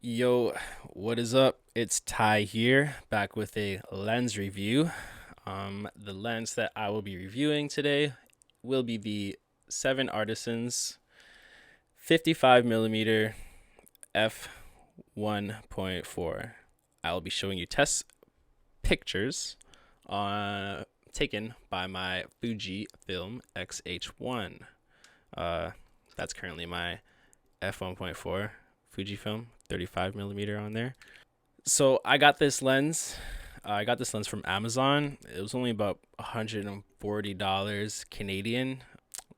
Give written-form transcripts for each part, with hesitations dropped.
Yo, what is up? It's Ty here, back with a lens review. The lens that I will be reviewing today will be the 7artisans 55mm F1.4. I will be showing you test pictures taken by my Fujifilm X-H1. That's currently my F1.4 Fujifilm 35mm on there. So I got this lens. I got this lens from Amazon. It was only about $140 Canadian,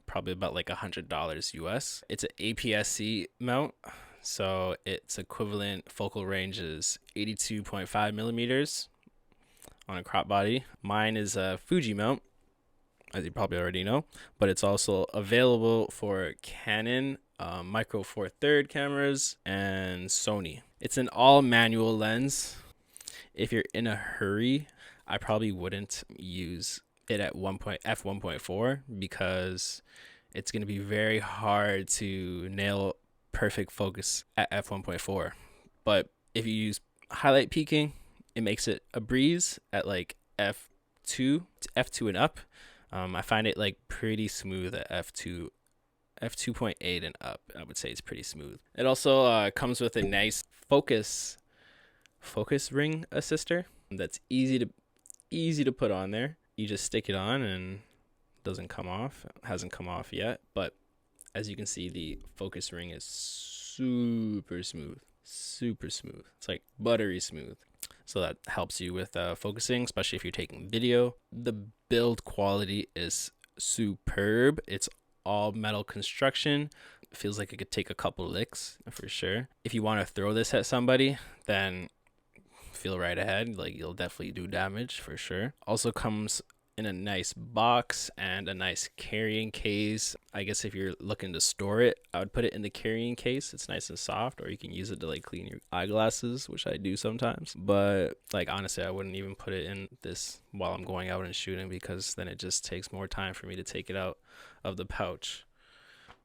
probably about like $100 US. It's an APS-C mount, so its equivalent focal range is 82.5 millimeters on a crop body. Mine is a Fuji mount, as you probably already know, but it's also available for Canon, Micro Four Third cameras, and Sony. It's an all manual lens. If you're in a hurry, I probably wouldn't use it at f1.4 because it's going to be very hard to nail perfect focus at f1.4. But if you use highlight peaking, it makes it a breeze at like f2 and up. I find it like pretty smooth at f2.8 and up. I would say it's pretty smooth. It also comes with a nice focus ring assister that's easy to put on there. You just stick it on and it doesn't come off. It hasn't come off yet, but as you can see, the focus ring is super smooth. It's like buttery smooth. So that helps you with focusing, especially if you're taking video. The build quality is superb. It's all metal construction. It feels like it could take a couple licks for sure. If you want to throw this at somebody, then feel right ahead. Like, you'll definitely do damage for sure. Also comes in a nice box and a nice carrying case. I guess if you're looking to store it, I would put it in the carrying case. It's nice and soft, or you can use it to like clean your eyeglasses, which I do sometimes. But like, honestly, I wouldn't even put it in this while I'm going out and shooting, because then it just takes more time for me to take it out of the pouch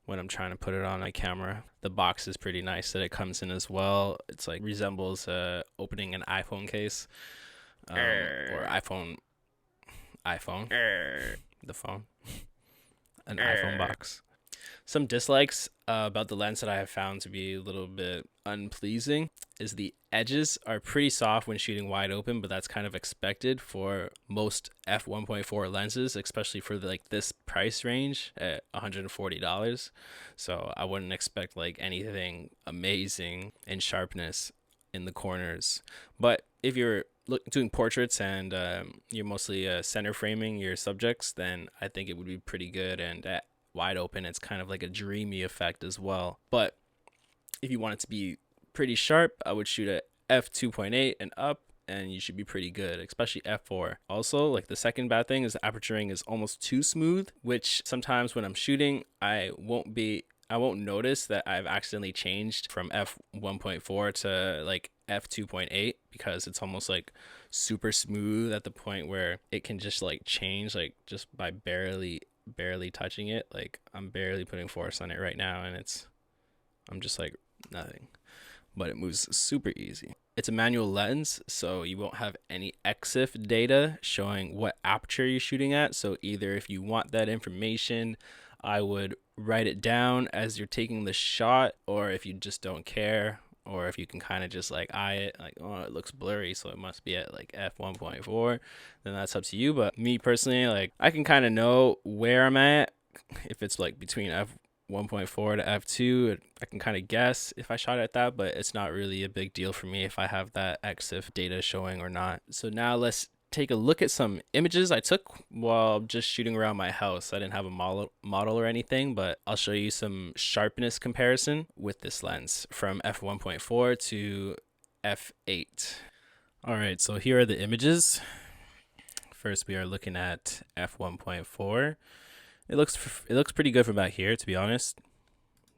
when I'm trying to put it on my camera. The box is pretty nice that it comes in as well. It's like resembles opening an iPhone case, or iPhone, the phone, an iPhone box. Some dislikes about the lens that I have found to be a little bit unpleasing is the edges are pretty soft when shooting wide open, but that's kind of expected for most f1.4 lenses, especially for like this price range at $140. So I wouldn't expect like anything amazing in sharpness in the corners. But if you're doing portraits and you're mostly center framing your subjects, then I think it would be pretty good. And at wide open, it's kind of like a dreamy effect as well. But if you want it to be pretty sharp, I would shoot at f2.8 and up, and you should be pretty good, especially f4. Also, like, the second bad thing is the aperture ring is almost too smooth, which sometimes when I'm shooting, I won't notice that I've accidentally changed from f1.4 to like f2.8, because it's almost like super smooth at the point where it can just like change like just by barely touching it. Like, I'm barely putting force on it right now, and I'm just like nothing, but it moves super easy. It's a manual lens, so you won't have any EXIF data showing what aperture you're shooting at. So either if you want that information, I would write it down as you're taking the shot, or if you just don't care, or if you can kind of just like eye it, like, oh, it looks blurry, so it must be at like f1.4, then that's up to you. But me personally, like, I can kind of know where I'm at. If it's like between f1.4 to f2, I can kind of guess if I shot at that, but it's not really a big deal for me if I have that EXIF data showing or not. So now let's take a look at some images I took while just shooting around my house. I didn't have a model or anything, but I'll show you some sharpness comparison with this lens from f1.4 to f8. All right, so here are the images. First, we are looking at f1.4. It looks pretty good from back here, to be honest.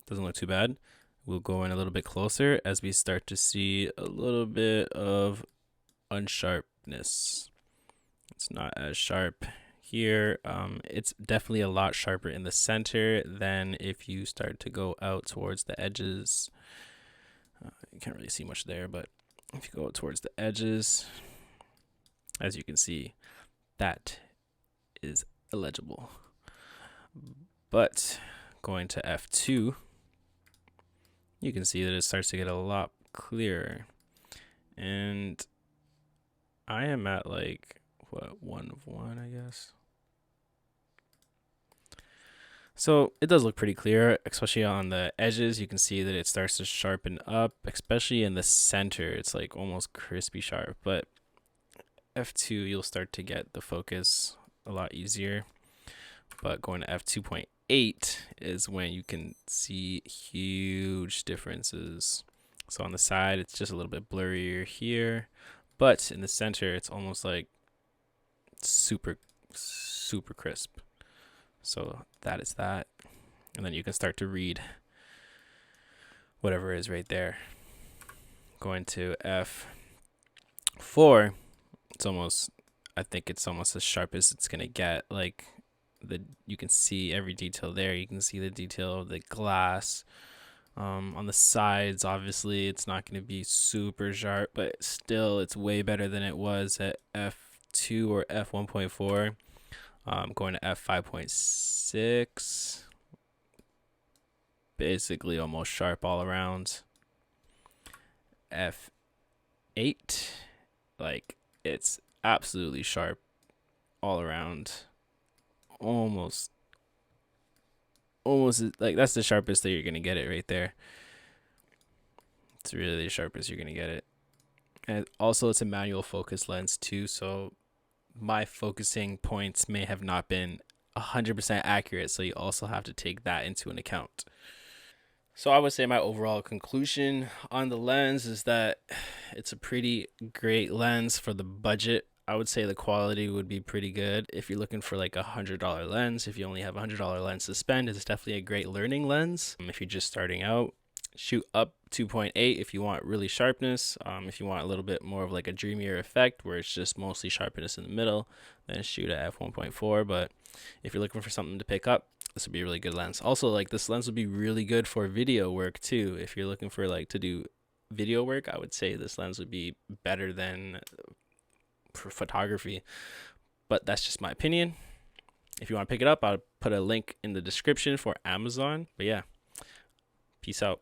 Doesn't look too bad. We'll go in a little bit closer as we start to see a little bit of unsharpness. It's not as sharp here. It's definitely a lot sharper in the center than if you start to go out towards the edges. You can't really see much there, but if you go towards the edges, as you can see, that is illegible. But going to f2, you can see that it starts to get a lot clearer. And I am at like, what, 1 of 1, I guess. So it does look pretty clear, especially on the edges. You can see that it starts to sharpen up, especially in the center. It's like almost crispy sharp, but f2, you'll start to get the focus a lot easier. But going to f2.8 is when you can see huge differences. So on the side, it's just a little bit blurrier here, but in the center, it's almost like super crisp. So that is that. And then you can start to read whatever is right there. Going to f4, it's almost, I think it's almost as sharp as it's gonna get. Like you can see every detail there. You can see the detail of the glass. On the sides, obviously, it's not going to be super sharp, but still, it's way better than it was at f2 or f1.4. Going to f5.6, basically almost sharp all around. f8, like it's absolutely sharp all around. Almost like that's the sharpest that you're gonna get it right there. It's really the sharpest you're gonna get it. And also it's a manual focus lens too, so my focusing points may have not been 100% accurate, so you also have to take that into an account. So I would say my overall conclusion on the lens is that it's a pretty great lens for the budget. I would say the quality would be pretty good. If you're looking for like $100 lens, if you only have $100 lens to spend, it's definitely a great learning lens. If you're just starting out, shoot up 2.8 if you want really sharpness. If you want a little bit more of like a dreamier effect where it's just mostly sharpness in the middle, then shoot at f1.4. But if you're looking for something to pick up, this would be a really good lens. Also, like this lens would be really good for video work too. If you're looking for like to do video work, I would say this lens would be better than for photography. But that's just my opinion. If you want to pick it up, I'll put a link in the description for Amazon. But yeah, peace out.